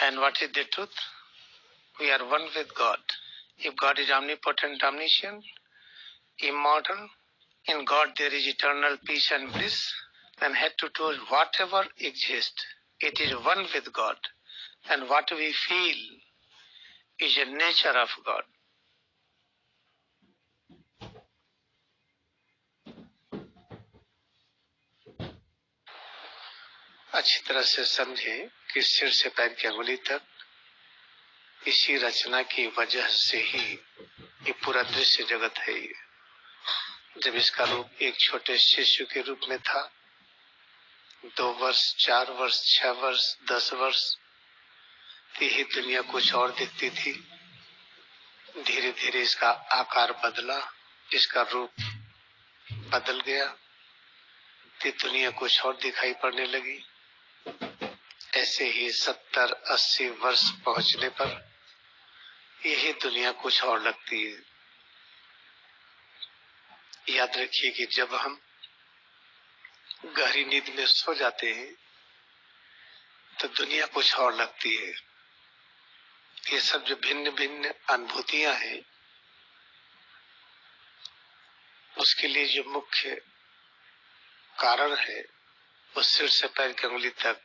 And what is the truth? We are one with God. If God is omnipotent, omniscient, immortal, in God there is eternal peace and bliss, then head to toe whatever exists, it is one with God. And what we feel is a nature of God. अच्छी तरह से समझें कि सिर से पैर की अंगुली तक इसी रचना की वजह से ही ये पूरा दृश्य जगत है। जब इसका रूप एक छोटे शिशु के रूप में था, 2 वर्ष, 4 वर्ष, 6 वर्ष, 10 वर्ष, यही दुनिया कुछ और दिखती थी। धीरे धीरे इसका आकार बदला, इसका रूप बदल गया, तो दुनिया कुछ और दिखाई पड़ने लगी। ऐसे ही 70-80 वर्ष पहुंचने पर यही दुनिया कुछ और लगती है। याद रखिए कि जब हम गहरी नींद में सो जाते हैं तो दुनिया कुछ और लगती है। ये सब जो भिन्न भिन्न अनुभूतियां हैं, उसके लिए जो मुख्य कारण है वो सिर से पैर की अंगुली तक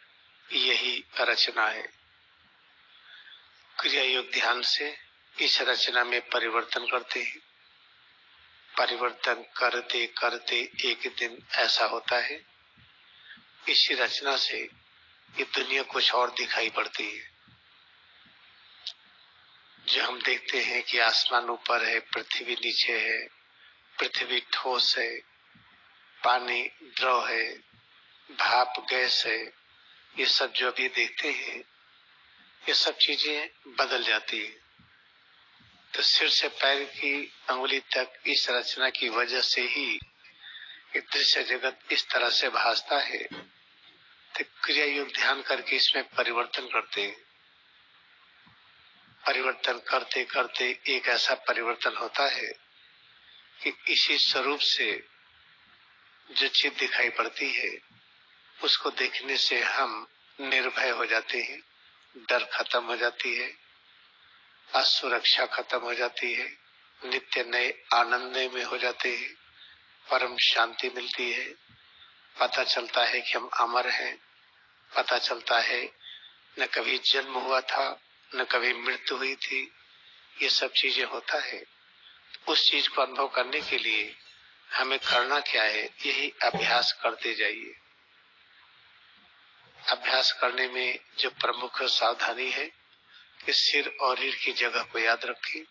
यही रचना है। क्रिया योग ध्यान से इस रचना में परिवर्तन करते हैं। परिवर्तन करते करते एक दिन ऐसा होता है, इसी रचना से ये दुनिया कुछ और दिखाई पड़ती है। जो हम देखते हैं कि आसमान ऊपर है, पृथ्वी नीचे है, पृथ्वी ठोस है, पानी द्रव है, भाप गैस है, ये सब जो अभी देखते हैं, ये सब चीजें बदल जाती है। तो सिर से पैर की अंगुली तक इस रचना की वजह से ही ये दृश्य जगत इस तरह से भासता है। तो क्रिया योग ध्यान करके इसमें परिवर्तन करते हैं। परिवर्तन करते करते एक ऐसा परिवर्तन होता है कि इसी स्वरूप से जो चीज दिखाई पड़ती है उसको देखने से हम निर्भय हो जाते हैं, डर खत्म हो जाती है, असुरक्षा खत्म हो जाती है, नित्य नए आनंद में हो जाते हैं, परम शांति मिलती है। पता चलता है कि हम अमर हैं, पता चलता है न कभी जन्म हुआ था न कभी मृत्यु हुई थी। ये सब चीजें होता है। उस चीज को अनुभव करने के लिए हमें करना क्या है? यही अभ्यास करते जाइए। अभ्यास करने में जो प्रमुख सावधानी है कि सिर और रीढ़ की जगह को याद रखें,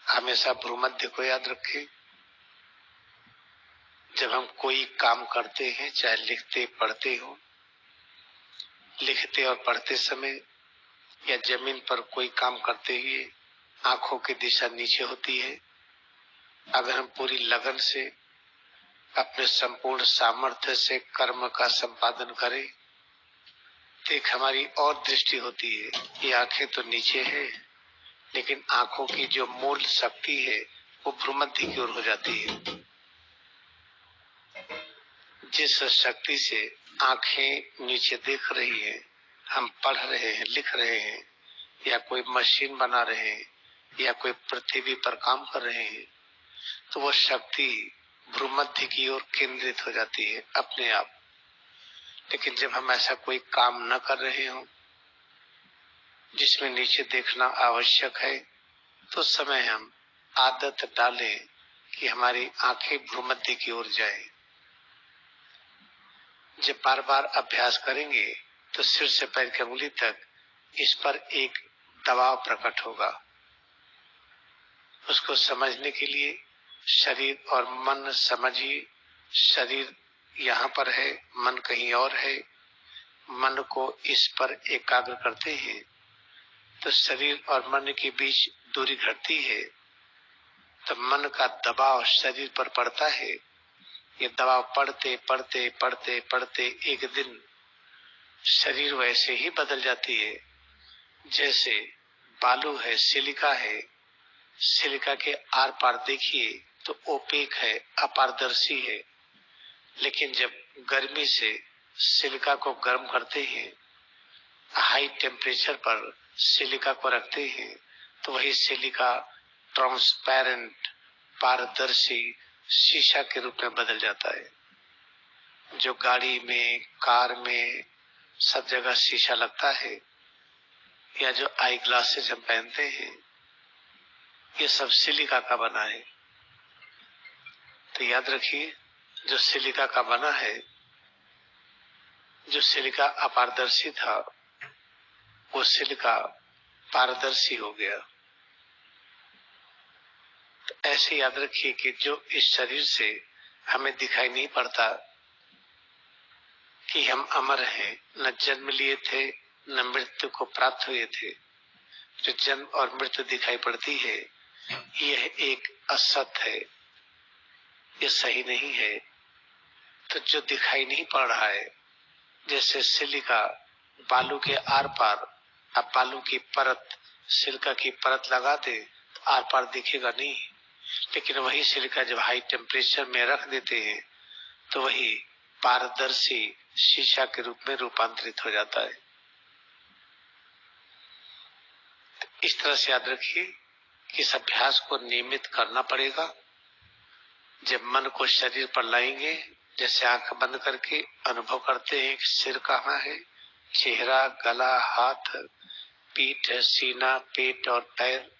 हमेशा भ्रूमध्य को याद रखें। जब हम कोई काम करते हैं, चाहे लिखते पढ़ते हो, लिखते और पढ़ते समय या जमीन पर कोई काम करते हुए आंखों की दिशा नीचे होती है। अगर हम पूरी लगन से अपने संपूर्ण सामर्थ्य से कर्म का संपादन करें तो एक हमारी और दृष्टि होती है। ये आंखें तो नीचे है, लेकिन आंखों की जो मूल शक्ति है वो भ्रूमध्य की ओर हो जाती है। जिस शक्ति से आंखें नीचे देख रही है, हम पढ़ रहे हैं, लिख रहे हैं, या कोई मशीन बना रहे हैं, या कोई पृथ्वी पर काम कर रहे हैं, तो वो शक्ति भ्रूमध्य की ओर केंद्रित हो जाती है अपने आप। लेकिन जब हम ऐसा कोई काम न कर रहे हो जिसमें नीचे देखना आवश्यक है, तो उस समय हम आदत डालें कि हमारी आंखें भ्रूमध्य की ओर जाए। जब बार बार अभ्यास करेंगे तो सिर से पैर की अंगुली तक इस पर एक दबाव प्रकट होगा। उसको समझने के लिए शरीर और मन समझिए। शरीर यहाँ पर है, मन कहीं और है। मन को इस पर एकाग्र करते हैं तो शरीर और मन के बीच दूरी घटती है, तो मन का दबाव शरीर पर पड़ता है। ये दबाव पड़ते पड़ते पड़ते पड़ते एक दिन शरीर वैसे ही बदल जाती है जैसे बालू है, सिलिका है। सिलिका के आर पार देखिए तो ओपेक है, अपारदर्शी है। लेकिन जब गर्मी से सिलिका को गर्म करते हैं हाई टेम्परेचर पर सिलिका को रखते हैं तो वही सिलिका ट्रांसपेरेंट पारदर्शी शीशा के रूप में बदल जाता है। जो गाड़ी में, कार में सब जगह शीशा लगता है, या जो आई ग्लासेस हम पहनते हैं, ये सब सिलिका का बना है। तो याद रखिए, जो सिलिका का बना है, जो सिलिका अपारदर्शी था, वो सिलिका पारदर्शी हो गया। तो ऐसे याद रखिए कि जो इस शरीर से हमें दिखाई नहीं पड़ता कि हम अमर हैं, न जन्म लिए थे न मृत्यु को प्राप्त हुए थे, जो जन्म और मृत्यु दिखाई पड़ती है, यह एक असत है, यह सही नहीं है। तो जो दिखाई नहीं पड़ रहा है, जैसे सिलिका बालू के आर पार, अब बालू की परत, सिलिका की परत लगा दे तो आर पार दिखेगा नहीं, लेकिन वही सिलिका जब हाई टेम्परेचर में रख देते हैं तो वही पारदर्शी शीशा के रूप में रूपांतरित हो जाता है। इस तरह से याद रखिए कि इस अभ्यास को नियमित करना पड़ेगा। जब मन को शरीर पर लाएंगे, जैसे आंख बंद करके अनुभव करते हैं कि सिर कहाँ है, चेहरा, गला, हाथ, पीठ, सीना, पेट और पैर,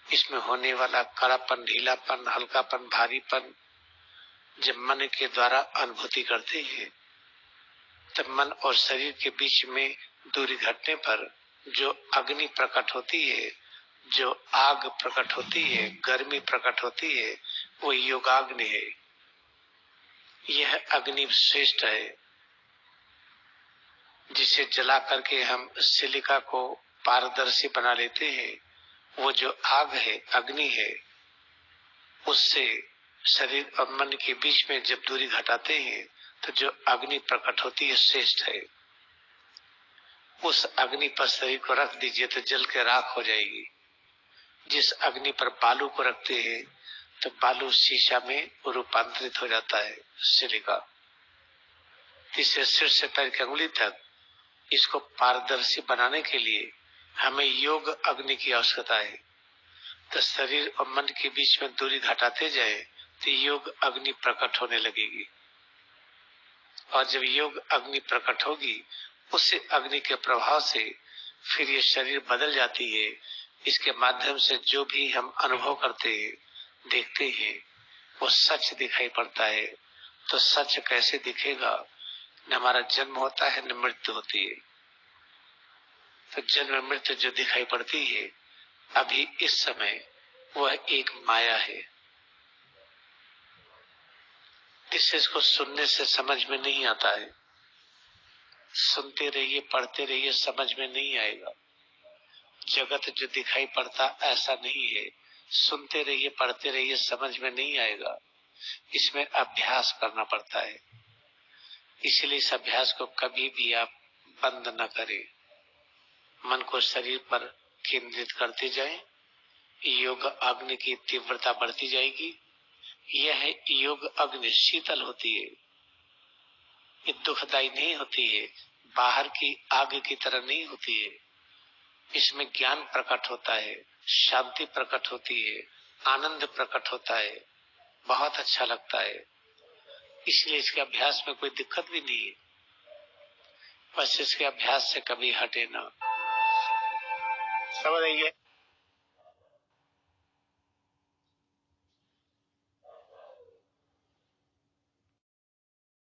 इसमें होने वाला कड़ापन, ढीलापन, हल्कापन, भारीपन, जब मन के द्वारा अनुभूति करते हैं, तब मन और शरीर के बीच में दूरी घटने पर जो अग्नि प्रकट होती है, जो आग प्रकट होती है, गर्मी प्रकट होती है, वो योगाग्नि है। यह अग्नि श्रेष्ठ है, जिसे जला करके हम सिलिका को पारदर्शी बना लेते हैं। वो जो आग है, अग्नि है, उससे शरीर और मन के बीच में जब दूरी घटाते हैं तो जो अग्नि प्रकट होती है, श्रेष्ठ है। उस अग्नि पर शरीर को रख दीजिए तो जल के राख हो जाएगी। जिस अग्नि पर बालू को रखते हैं तो बालू शीशा में रूपांतरित हो जाता है, सिलिका। इसे सिर से पैर की अंगुली तक इसको पारदर्शी बनाने के लिए हमें योग अग्नि की आवश्यकता है। तो शरीर और मन के बीच में दूरी घटाते जाए तो योग अग्नि प्रकट होने लगेगी, और जब योग अग्नि प्रकट होगी, उसी अग्नि के प्रभाव से फिर ये शरीर बदल जाती है। इसके माध्यम से जो भी हम अनुभव करते हैं, देखते हैं, वो सच दिखाई पड़ता है। तो सच कैसे दिखेगा? न हमारा जन्म होता है, न मृत्यु होती है। तो जन्म मृत्यु जो दिखाई पड़ती है अभी इस समय, वह एक माया है। इसको सुनने से समझ में नहीं आता है। सुनते रहिए, पढ़ते रहिए, समझ में नहीं आएगा। जगत जो दिखाई पड़ता ऐसा नहीं है। सुनते रहिए, पढ़ते रहिए, समझ में नहीं आएगा। इसमें अभ्यास करना पड़ता है। इसलिए इस अभ्यास को कभी भी आप बंद न करें। मन को शरीर पर केंद्रित करते जाएं। योग अग्नि की तीव्रता बढ़ती जाएगी। यह योग अग्नि शीतल होती है, ये दुखदायी नहीं होती है, बाहर की आग की तरह नहीं होती है। इसमें ज्ञान प्रकट होता है, शांति प्रकट होती है, आनंद प्रकट होता है, बहुत अच्छा लगता है। इसलिए इसके अभ्यास में कोई दिक्कत भी नहीं है। बस इसके अभ्यास से कभी हटे ना। समझ रही है?